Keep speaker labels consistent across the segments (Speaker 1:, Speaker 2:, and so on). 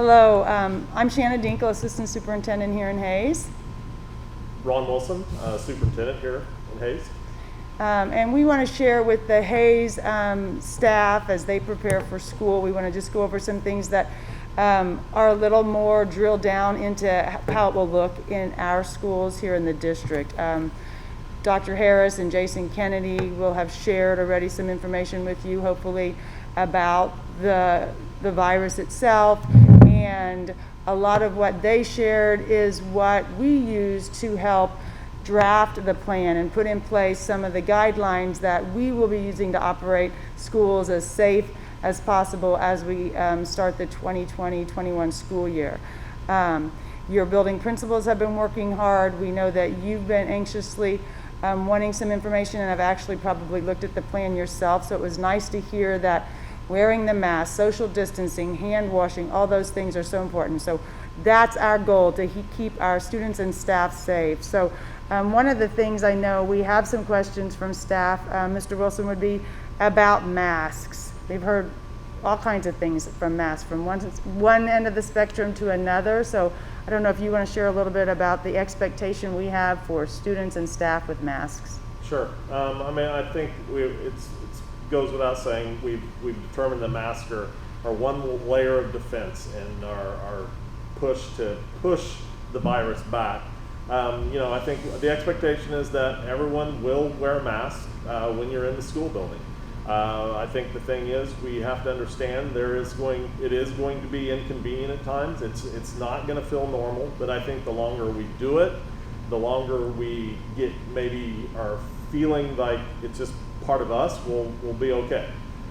Speaker 1: Hello, I'm Shanna Dinkle, Assistant Superintendent here in Hayes.
Speaker 2: Ron Wilson, Superintendent here in Hayes.
Speaker 1: And we want to share with the Hayes staff as they prepare for school. We want to just go over some things that are a little more drilled down into how it will look in our schools here in the district. Dr. Harris and Jason Kennedy will have shared already some information with you, hopefully, about the virus itself, and a lot of what they shared is what we use to help draft the plan and put in place some of the guidelines that we will be using to operate schools as safe as possible as we start the 2020-21 school year. Your building principals have been working hard. We know that you've been anxiously wanting some information and have actually probably looked at the plan yourself, so it was nice to hear that wearing the mask, social distancing, hand washing, all those things are so important. So that's our goal, to keep our students and staff safe. So one of the things I know we have some questions from staff, Mr. Wilson, would be about masks. We've heard all kinds of things from masks, from one end of the spectrum to another. So I don't know if you want to share a little bit about the expectation we have for students and staff with masks.
Speaker 2: Sure. I think it goes without saying we've determined the masks are one layer of defense in our push to push the virus back. I think the expectation is that everyone will wear a mask when you're in the school building. I think the thing is, we have to understand it is going to be inconvenient at times. It's not going to feel normal, but I think the longer we do it, the longer we get maybe are feeling like it's just part of us, we'll be okay.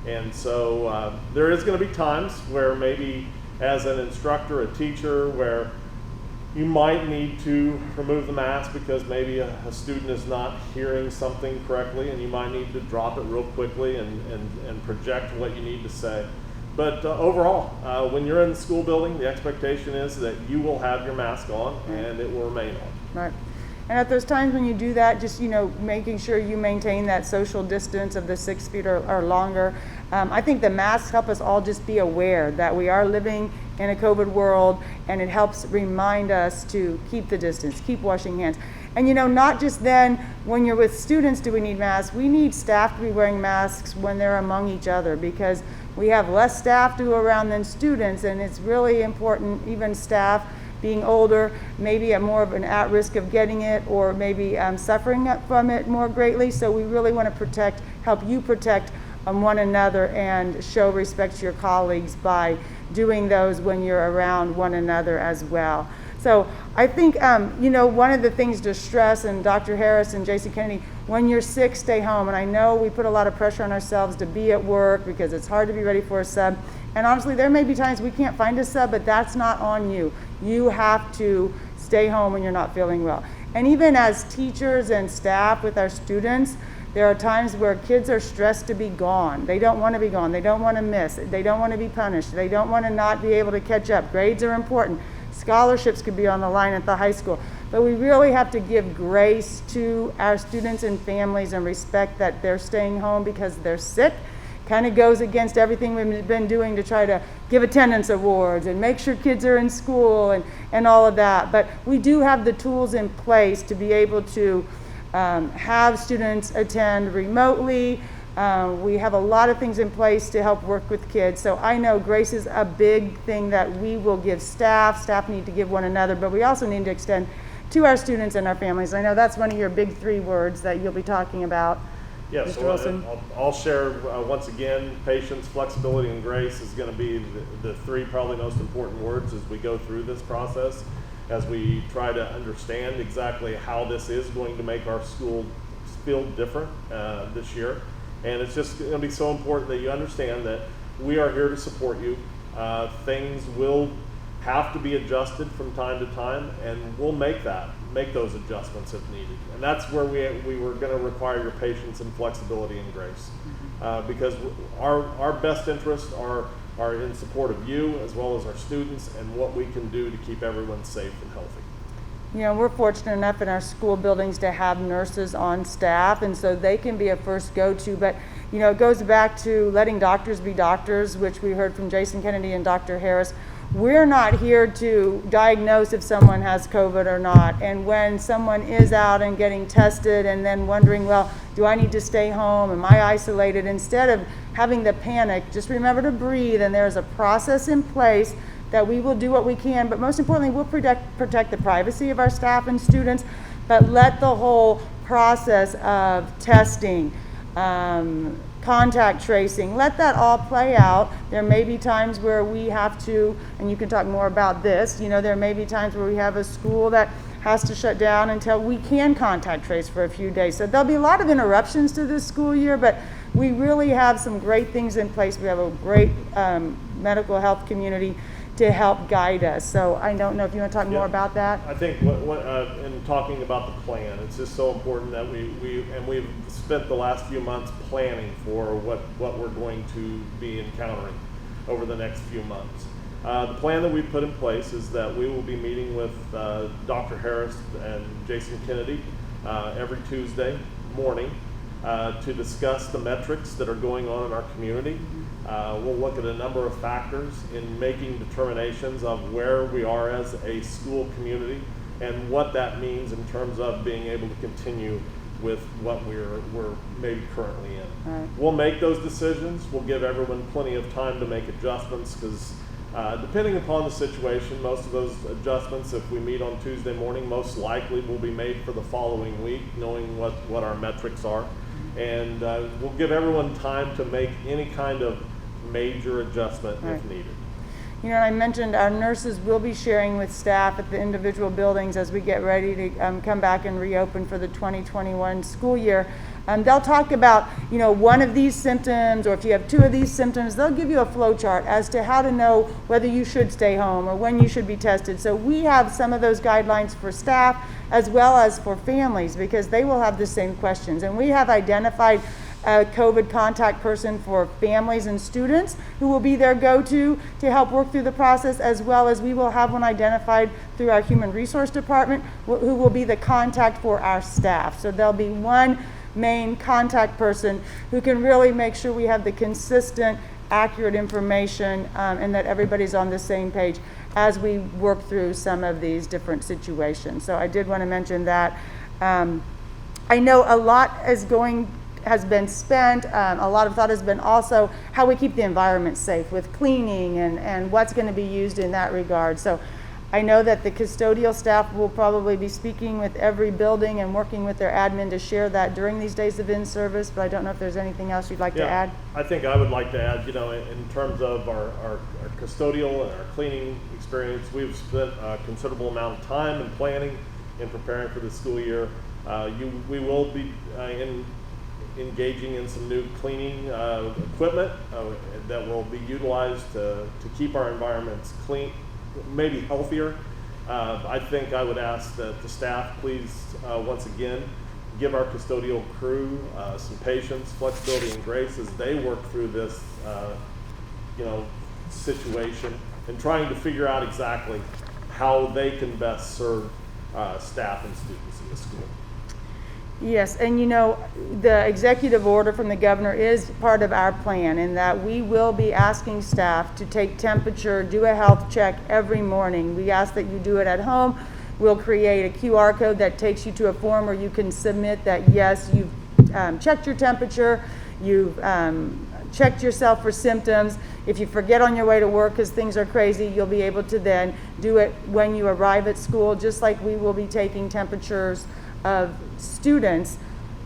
Speaker 2: And so there is going to be times where maybe as an instructor, a teacher, where you might need to remove the mask because maybe a student is not hearing something correctly, and you might need to drop it real quickly and project what you need to say. But overall, when you're in the school building, the expectation is that you will have your mask on and it will remain on.
Speaker 1: Right. And at those times when you do that, just making sure you maintain that social distance of the 6 feet or longer. I think the masks help us all just be aware that we are living in a COVID world, and it helps remind us to keep the distance, keep washing hands. And not just then when you're with students do we need masks, we need staff to be wearing masks when they're among each other, because we have less staff to go around than students, and it's really important, even staff being older, maybe more of an at risk of getting it, or maybe suffering from it more greatly. So we really want to help you protect one another and show respect to your colleagues by doing those when you're around one another as well. So I think, one of the things to stress, and Dr. Harris and Jason Kennedy, when you're sick, stay home. And I know we put a lot of pressure on ourselves to be at work because it's hard to be ready for a sub. And honestly, there may be times we can't find a sub, but that's not on you. You have to stay home when you're not feeling well. And even as teachers and staff with our students, there are times where kids are stressed to be gone. They don't want to be gone. They don't want to miss. They don't want to be punished. They don't want to not be able to catch up. Grades are important. Scholarships could be on the line at the high school. But we really have to give grace to our students and families and respect that they're staying home because they're sick. Kind of goes against everything we've been doing to try to give attendance awards and make sure kids are in school and all of that. But we do have the tools in place to be able to have students attend remotely. We have a lot of things in place to help work with kids. So I know grace is a big thing that we will give staff. Staff need to give one another, but we also need to extend to our students and our families. I know that's one of your big 3 words that you'll be talking about.
Speaker 2: Yes,
Speaker 1: Mr. Wilson.
Speaker 2: I'll share once again, patience, flexibility, and grace is going to be the 3 probably most important words as we go through this process, as we try to understand exactly how this is going to make our school feel different this year. And it's just going to be so important that you understand that we are here to support you. Things will have to be adjusted from time to time, and we'll make those adjustments if needed. And that's where we were going to require your patience and flexibility and grace, because our best interests are in support of you as well as our students and what we can do to keep everyone safe and healthy.
Speaker 1: We're fortunate enough in our school buildings to have nurses on staff, and so they can be a first go-to. But it goes back to letting doctors be doctors, which we heard from Jason Kennedy and Dr. Harris. we're not here to diagnose if someone has COVID or not. And when someone is out and getting tested and then wondering, well, do I need to stay home? Am I isolated? Instead of having the panic, just remember to breathe, and there's a process in place that we will do what we can, but most importantly, we'll protect the privacy of our staff and students, but let the whole process of testing, contact tracing, let that all play out. There may be times where we have to, and you can talk more about this, there may be times where we have a school that has to shut down until we can contact trace for a few days. So there'll be a lot of interruptions to this school year, but we really have some great things in place. We have a great medical health community to help guide us. So I don't know if you want to talk more about that.
Speaker 2: I think in talking about the plan, it's just so important that we've spent the last few months planning for what we're going to be encountering over the next few months. The plan that we've put in place is that we will be meeting with Dr. Harris and Jason Kennedy every Tuesday morning to discuss the metrics that are going on in our community. We'll look at a number of factors in making determinations of where we are as a school community and what that means in terms of being able to continue with what we're maybe currently in.
Speaker 1: Right.
Speaker 2: We'll make those decisions. We'll give everyone plenty of time to make adjustments because depending upon the situation, most of those adjustments, if we meet on Tuesday morning, most likely will be made for the following week, knowing what our metrics are. And we'll give everyone time to make any kind of major adjustment if needed.
Speaker 1: I mentioned our nurses will be sharing with staff at the individual buildings as we get ready to come back and reopen for the 2021 school year. They'll talk about, one of these symptoms, or if you have two of these symptoms, they'll give you a flow chart as to how to know whether you should stay home or when you should be tested. So we have some of those guidelines for staff as well as for families because they will have the same questions. And we have identified a COVID contact person for families and students who will be their go-to to help work through the process, as well as we will have one identified through our human resource department who will be the contact for our staff. So there'll be one main contact person who can really make sure we have the consistent, accurate information and that everybody's on the same page as we work through some of these different situations. So I did want to mention that. I know a lot has been spent, a lot of thought has been also how we keep the environment safe with cleaning and what's going to be used in that regard. So I know that the custodial staff will probably be speaking with every building and working with their admin to share that during these days of in-service, but I don't know if there's anything else you'd like to add.
Speaker 2: I think I would like to add, in terms of our custodial and our cleaning experience, we've spent a considerable amount of time in planning and preparing for the school year. We will be engaging in some new cleaning equipment that will be utilized to keep our environments clean, maybe healthier. I think I would ask that the staff please once again give our custodial crew some patience, flexibility, and grace as they work through this situation and trying to figure out exactly how they can best serve staff and students in the school.
Speaker 1: Yes, and the executive order from the governor is part of our plan in that we will be asking staff to take temperature, do a health check every morning. We ask that you do it at home. We'll create a QR code that takes you to a form where you can submit that, yes, you've checked your temperature, you've checked yourself for symptoms. If you forget on your way to work because things are crazy, you'll be able to then do it when you arrive at school, just like we will be taking temperatures of students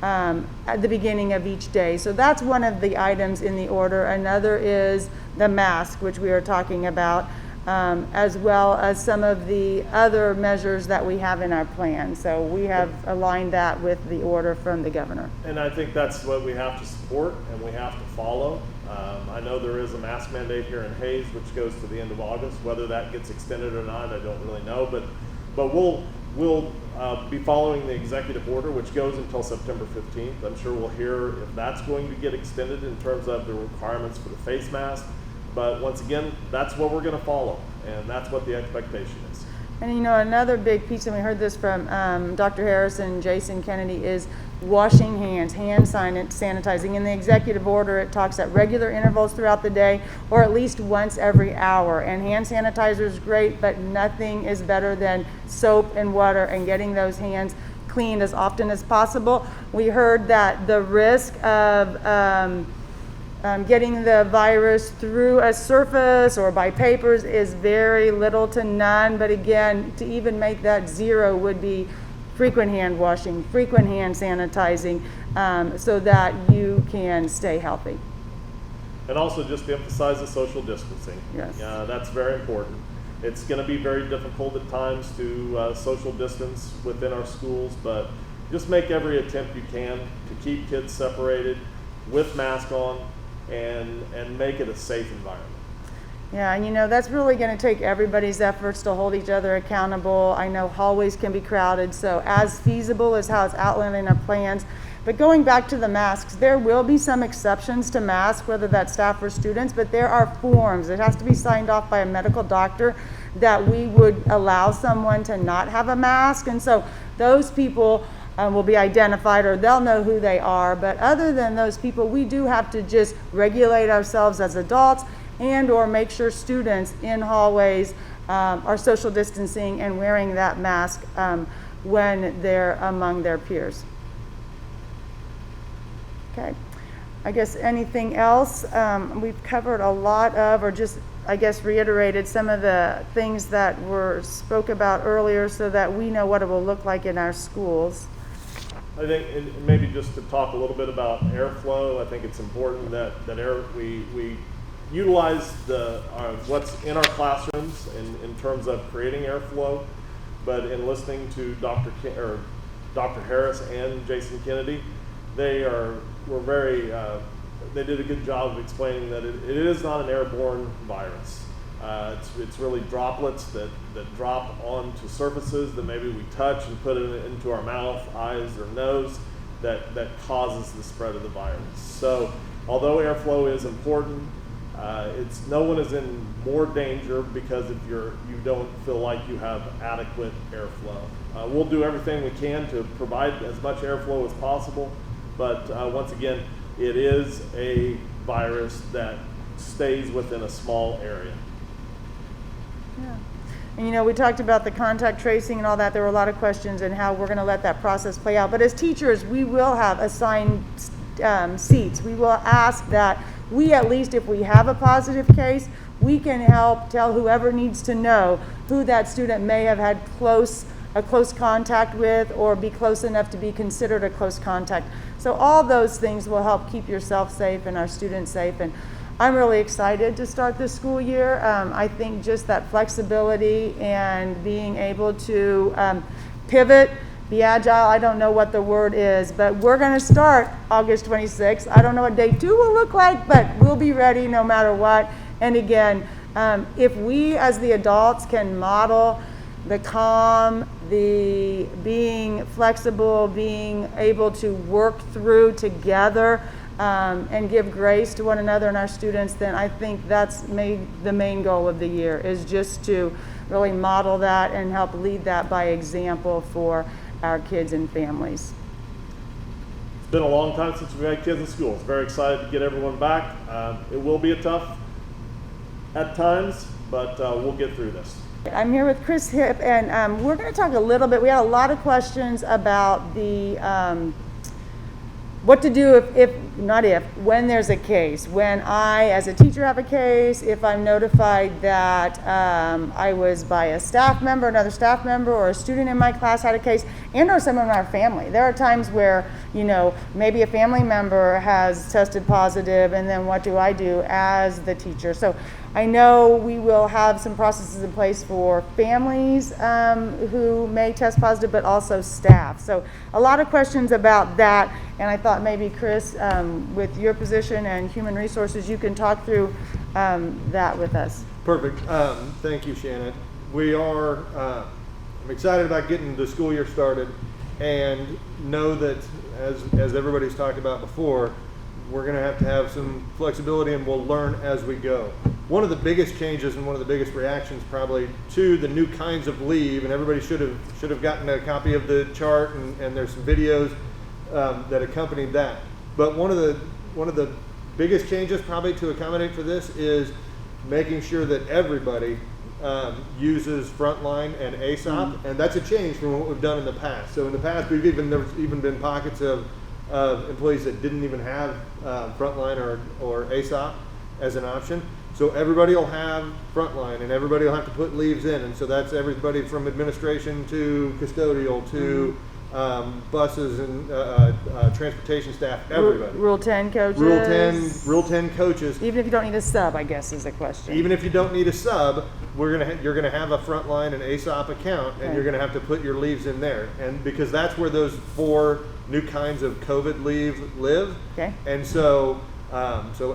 Speaker 1: at the beginning of each day. So that's one of the items in the order. Another is the mask, which we are talking about, as well as some of the other measures that we have in our plan. So we have aligned that with the order from the governor.
Speaker 2: And I think that's what we have to support and we have to follow. I know there is a mask mandate here in Hayes, which goes to the end of August. Whether that gets extended or not, I don't really know. But we'll be following the executive order, which goes until September 15th. I'm sure we'll hear if that's going to get extended in terms of the requirements for the face mask. But once again, that's what we're going to follow, and that's what the expectation is.
Speaker 1: And you know, another big piece, and we heard this from Dr. Harris and Jason Kennedy, is washing hands, sanitizing. In the executive order, it talks at regular intervals throughout the day, or at least once every hour. And hand sanitizer is great, but nothing is better than soap and water and getting those hands cleaned as often as possible. We heard that the risk of getting the virus through a surface or by papers is very little to none, but again, to even make that zero would be frequent hand washing, frequent hand sanitizing, so that you can stay healthy.
Speaker 2: And also just to emphasize the social distancing.
Speaker 1: Yes.
Speaker 2: That's very important. It's going to be very difficult at times to social distance within our schools, but just make every attempt you can to keep kids separated with masks on and make it a safe environment.
Speaker 1: Yeah, and you know, that's really going to take everybody's efforts to hold each other accountable. I know hallways can be crowded, so as feasible as how it's outlined in our plans. But going back to the masks, there will be some exceptions to masks, whether that's staff or students, but there are forms. It has to be signed off by a medical doctor that we would allow someone to not have a mask. And so those people will be identified, or they'll know who they are. But other than those people, we do have to just regulate ourselves as adults and or make sure students in hallways are social distancing and wearing that mask when they're among their peers. Okay, I guess anything else? We've covered a lot of, or just, I guess, reiterated some of the things that were spoke about earlier so that we know what it will look like in our schools.
Speaker 2: I think maybe just to talk a little bit about airflow, I think it's important that we utilize what's in our classrooms in terms of creating airflow, but in listening to Dr. Harris and Jason Kennedy, they did a good job of explaining that it is not an airborne virus. It's really droplets that drop onto surfaces that maybe we touch and put it into our mouth, eyes, or nose that causes the spread of the virus. So although airflow is important, no one is in more danger because if you don't feel like you have adequate airflow. We'll do everything we can to provide as much airflow as possible, but once again, it is a virus that stays within a small area.
Speaker 1: Yeah. And you know, we talked about the contact tracing and all that. There were a lot of questions and how we're going to let that process play out. But as teachers, we will have assigned seats. We will ask that we, at least if we have a positive case, we can help tell whoever needs to know who that student may have had a close contact with, or be close enough to be considered a close contact. So all those things will help keep yourself safe and our students safe. And I'm really excited to start this school year. I think just that flexibility and being able to pivot, be agile, I don't know what the word is, but we're going to start August 26th. I don't know what day 2 will look like, but we'll be ready no matter what. And again, if we as the adults can model the calm, the being flexible, being able to work through together, and give grace to one another and our students, then I think that's the main goal of the year, is just to really model that and help lead that by example for our kids and families.
Speaker 2: It's been a long time since we've had kids in schools. Very excited to get everyone back. It will be tough at times, but we'll get through this.
Speaker 1: I'm here with Chris Hipp, and we're going to talk a little bit. We had a lot of questions about the what to do when there's a case. When I, as a teacher, have a case, if I'm notified that I was by a staff member, another staff member, or a student in my class had a case, and or someone in our family. There are times where, you know, maybe a family member has tested positive, and then what do I do as the teacher? So I know we will have some processes in place for families who may test positive, but also staff. So a lot of questions about that, and I thought maybe Chris, with your position and human resources, you can talk through that with us.
Speaker 3: Perfect. Thank you, Shannon. I'm excited about getting the school year started, and know that as everybody's talked about before, we're going to have some flexibility, and we'll learn as we go. one of the biggest changes and one of the biggest reactions probably to the new kinds of leave, and everybody should have gotten a copy of the chart, and there's some videos that accompanied that. But one of the biggest changes probably to accommodate for this is making sure that everybody uses Frontline and ASOP, and that's a change from what we've done in the past. So in the past, there's even been pockets of employees that didn't even have Frontline or ASOP as an option. So everybody will have Frontline, and everybody will have to put leaves in, and so that's everybody from administration to custodial to buses and transportation staff, everybody.
Speaker 1: Rule 10 coaches.
Speaker 3: Rule 10 coaches.
Speaker 1: Even if you don't need a sub, I guess is the question.
Speaker 3: Even if you don't need a sub, you're gonna have a Frontline and ASOP account, and you're gonna have to put your leaves in there, and because that's where those 4 new kinds of COVID leave live.
Speaker 1: Okay.
Speaker 3: And so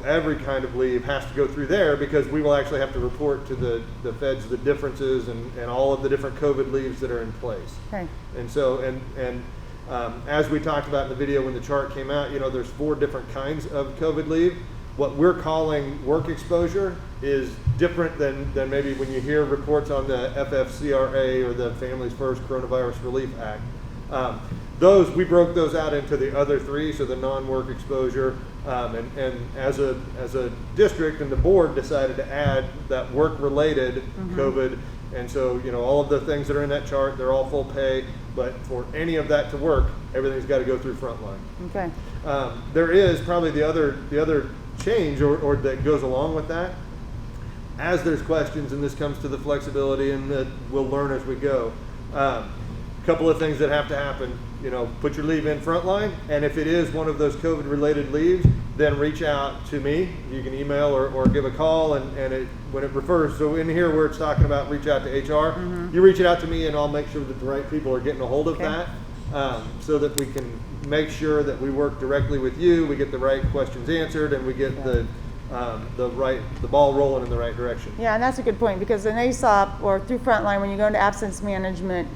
Speaker 3: every kind of leave has to go through there, because we will actually have to report to the feds the differences and all of the different COVID leaves that are in place.
Speaker 1: Okay.
Speaker 3: And so, as we talked about in the video when the chart came out, there's 4 different kinds of COVID leave. What we're calling work exposure is different than maybe when you hear reports on the FFCRA or the Families First Coronavirus Relief Act. We broke those out into the other 3, so the non-work exposure, and as a district and the board decided to add that work-related COVID, and so all of the things that are in that chart, they're all full pay, but for any of that to work, everything's got to go through Frontline.
Speaker 1: Okay.
Speaker 3: There is probably the other change or that goes along with that. As there's questions, and this comes to the flexibility, and that we'll learn as we go. Couple of things that have to happen. Put your leave in Frontline, and if it is one of those COVID related leaves, then reach out to me. You can email or give a call, and when it refers, so in here where it's talking about reach out to HR, you reach it out to me, and I'll make sure that the right people are getting a hold of that, so that we can make sure that we work directly with you, we get the right questions answered, and we get the ball rolling in the right direction.
Speaker 1: Yeah, and that's a good point, because in ASOP or through Frontline, when you go into absence management,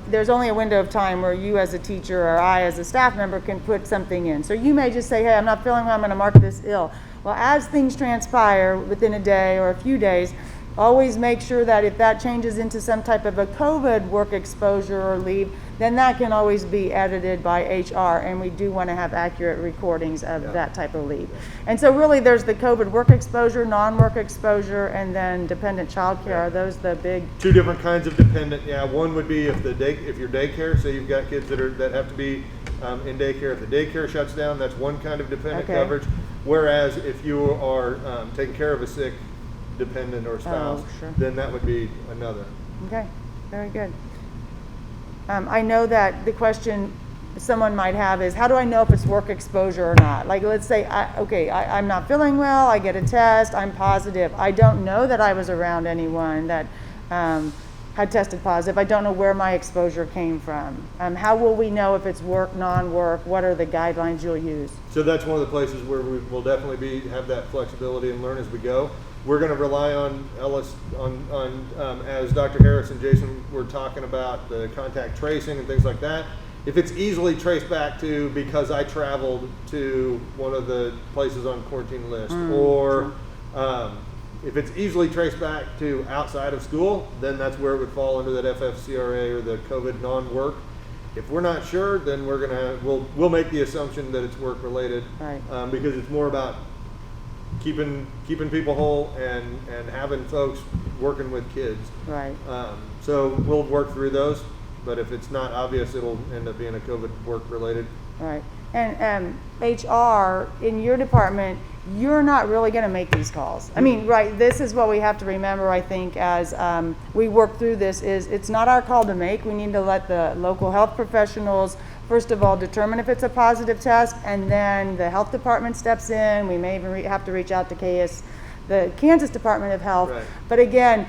Speaker 1: there's only a window of time where you as a teacher or I as a staff member can put something in. So you may just say, hey, I'm not feeling well, I'm going to mark this ill. Well, as things transpire within a day or a few days, always make sure that if that changes into some type of a COVID work exposure or leave, then that can always be edited by HR, and we do want to have accurate recordings of that type of leave. And so really there's the COVID work exposure, non-work exposure, and then dependent child care. Are those the big?
Speaker 3: 2 different kinds of dependent. Yeah, one would be if your daycare, say you've got kids that have to be in daycare. If the daycare shuts down, that's one kind of dependent coverage. Whereas if you are taking care of a sick dependent or spouse, then that would be another.
Speaker 1: Okay, very good. I know that the question someone might have is, how do I know if it's work exposure or not? Like, let's say, I'm not feeling well, I get a test, I'm positive. I don't know that I was around anyone that had tested positive. I don't know where my exposure came from. How will we know if it's work, non-work? What are the guidelines you'll use?
Speaker 3: So that's one of the places where we will definitely have that flexibility and learn as we go. We're going to rely on Ellis as Dr. Harris and Jason were talking about the contact tracing and things like that. If it's easily traced back to because I traveled to one of the places on quarantine list, or if it's easily traced back to outside of school, then that's where it would fall under that FFCRA or the COVID non-work. If we're not sure, then we'll make the assumption that it's work related, because it's more about keeping people whole and having folks working with kids.
Speaker 1: Right.
Speaker 3: So we'll work through those, but if it's not obvious, it'll end up being a COVID work related.
Speaker 1: Right. And HR, in your department, you're not really going to make these calls. I mean, right, this is what we have to remember, I think, as we work through this, is it's not our call to make. We need to let the local health professionals, first of all, determine if it's a positive test, and then the health department steps in. We may even have to reach out to the Kansas Department of Health.
Speaker 3: Right.
Speaker 1: But again,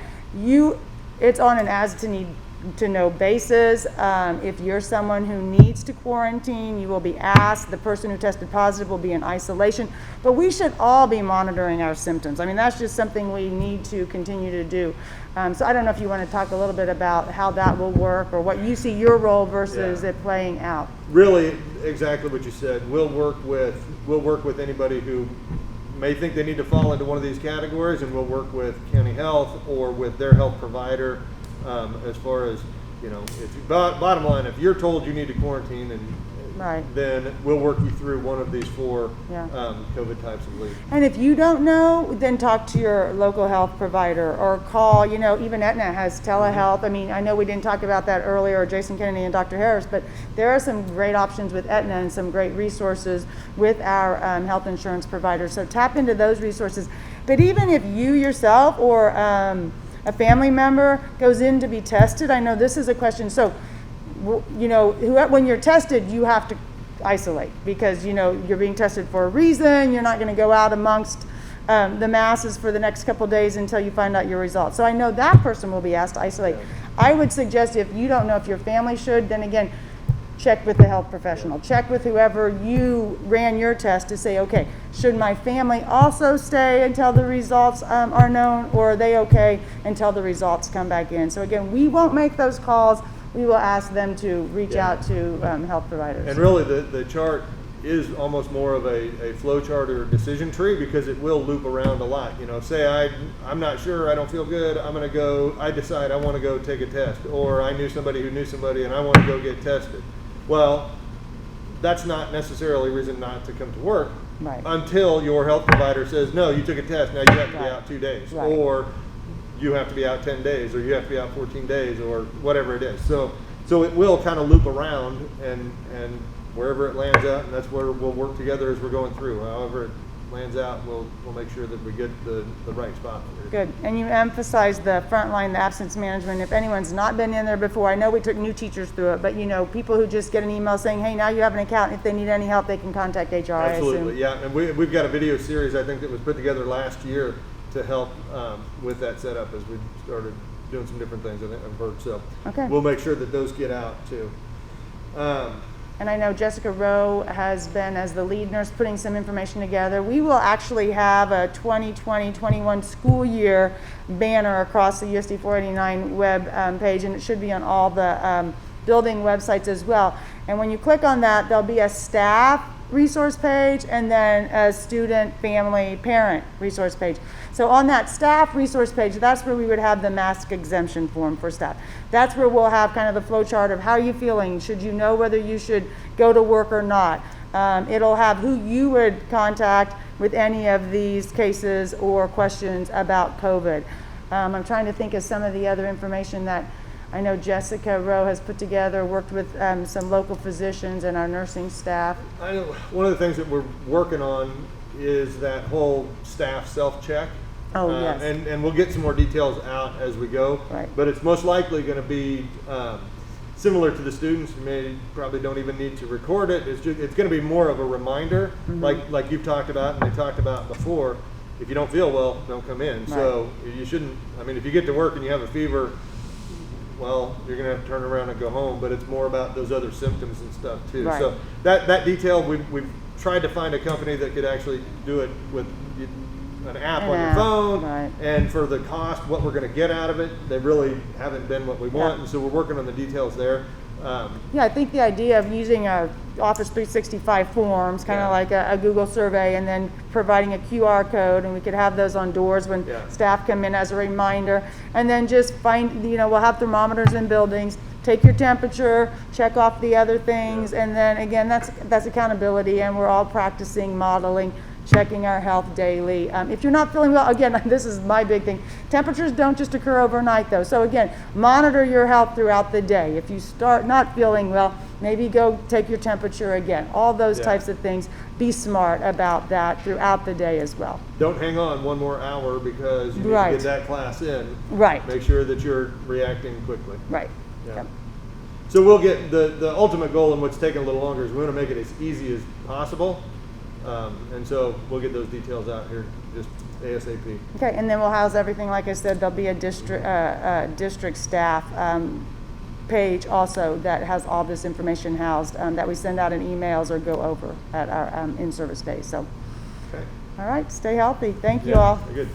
Speaker 1: it's on an as-to-know basis. If you're someone who needs to quarantine, you will be asked. The person who tested positive will be in isolation. But we should all be monitoring our symptoms. I mean, that's just something we need to continue to do. So I don't know if you want to talk a little bit about how that will work, or what you see your role versus it playing out.
Speaker 3: Really, exactly what you said. We'll work with anybody who may think they need to fall into one of these categories, and we'll work with county health or with their health provider as far as, you know, if you, bottom line, if you're told you need to quarantine, and
Speaker 1: Right.
Speaker 3: then we'll work you through one of these 4
Speaker 1: Yeah.
Speaker 3: COVID types of leave.
Speaker 1: And if you don't know, then talk to your local health provider or call, you know, even Aetna has telehealth. I mean, I know we didn't talk about that earlier, Jason Kennedy and Dr. Harris, but there are some great options with Aetna and some great resources with our health insurance providers. So tap into those resources. But even if you yourself or a family member goes in to be tested, I know this is a question. So, you know, when you're tested, you have to isolate because, you know, you're being tested for a reason. You're not going to go out amongst the masses for the next couple of days until you find out your results. So I know that person will be asked to isolate.
Speaker 3: Yeah.
Speaker 1: I would suggest if you don't know if your family should, then again, check with the health professional. Check with whoever you ran your test to say, okay, should my family also stay until the results are known, or are they okay until the results come back in? So again, we won't make those calls. We will ask them to reach
Speaker 3: Yeah.
Speaker 1: out to health providers.
Speaker 3: And really, the chart is almost more of a flow chart or decision tree, because it will loop around a lot. You know, say I'm not sure, I don't feel good, I decide I want to go take a test, or I knew somebody who knew somebody and I want to go get tested. Well, that's not necessarily a reason not to come to work.
Speaker 1: Right.
Speaker 3: Until your health provider says, no, you took a test, now you have to be
Speaker 1: Right.
Speaker 3: out 2 days.
Speaker 1: Right.
Speaker 3: Or you have to be out 10 days, or you have to be out 14 days, or whatever it is. So it will kind of loop around, and wherever it lands out, and that's where we'll work together as we're going through. However it lands out, we'll make sure that we get the right spot for it.
Speaker 1: Good. And you emphasize the front line, the absence management. If anyone's not been in there before, I know we took new teachers through it, but you know, people who just get an email saying, hey, now you have an account. If they need any help, they can contact HR, I assume.
Speaker 3: Absolutely, yeah. And we've got a video series, I think, that was put together last year to help with that setup as we started doing some different things, I've heard. So
Speaker 1: Okay.
Speaker 3: we'll make sure that those get out too.
Speaker 1: And I know Jessica Rowe has been, as the lead nurse, putting some information together. We will actually have a 2020-21 school year banner across the USD 489 web page, and it should be on all the building websites as well. And when you click on that, there'll be a staff resource page and then a student, family, parent resource page. So on that staff resource page, that's where we would have the mask exemption form for staff. That's where we'll have kind of the flow chart of how are you feeling? Should you know whether you should go to work or not? It'll have who you would contact with any of these cases or questions about COVID. I'm trying to think of some of the other information that I know Jessica Rowe has put together, worked with some local physicians and our nursing staff.
Speaker 3: I know one of the things that we're working on is that whole staff self-check.
Speaker 1: Oh, yes.
Speaker 3: And we'll get some more details out as we go.
Speaker 1: Right.
Speaker 3: But it's most likely going to be similar to the students. You probably don't even need to record it. It's going to be more of a reminder, like you've talked about and they talked about before. If you don't feel well, don't come in. Right. So you shouldn't. I mean, if you get to work and you have a fever, well, you're going to have to turn around and go home. But it's more about those other symptoms and stuff too.
Speaker 1: Right.
Speaker 3: So that detail, we've tried to find a company that could actually do it with an app on your phone,
Speaker 1: right.
Speaker 3: And for the cost, what we're going to get out of it, they really haven't been what we want, and so we're working on the details there.
Speaker 1: Yeah, I think the idea of using a Office 365 forms, kind of like a Google survey, and then providing a QR code, and we could have those on doors when staff come in as a reminder, and then just we'll have thermometers in buildings, take your temperature, check off the other things, and then again, that's accountability, and we're all practicing modeling, checking our health daily. If you're not feeling well, again, this is my big thing. Temperatures don't just occur overnight though. So again, monitor your health throughout the day. If you start not feeling well, maybe go take your temperature again. All those types of things. Be smart about that throughout the day as well.
Speaker 3: Don't hang on one more hour because you need to get that class in.
Speaker 1: Right.
Speaker 3: Make sure that you're reacting quickly.
Speaker 1: Right.
Speaker 3: Yeah.
Speaker 1: Yep.
Speaker 3: So we'll get the ultimate goal, and what's taking a little longer is we want to make it as easy as possible. And so we'll get those details out here just ASAP.
Speaker 1: Okay, and then we'll house everything. Like I said, there'll be a district staff page also that has all this information housed that we send out in emails or go over at our in-service days. So,
Speaker 3: Okay.
Speaker 1: all right, stay healthy. Thank you all.
Speaker 3: Very good.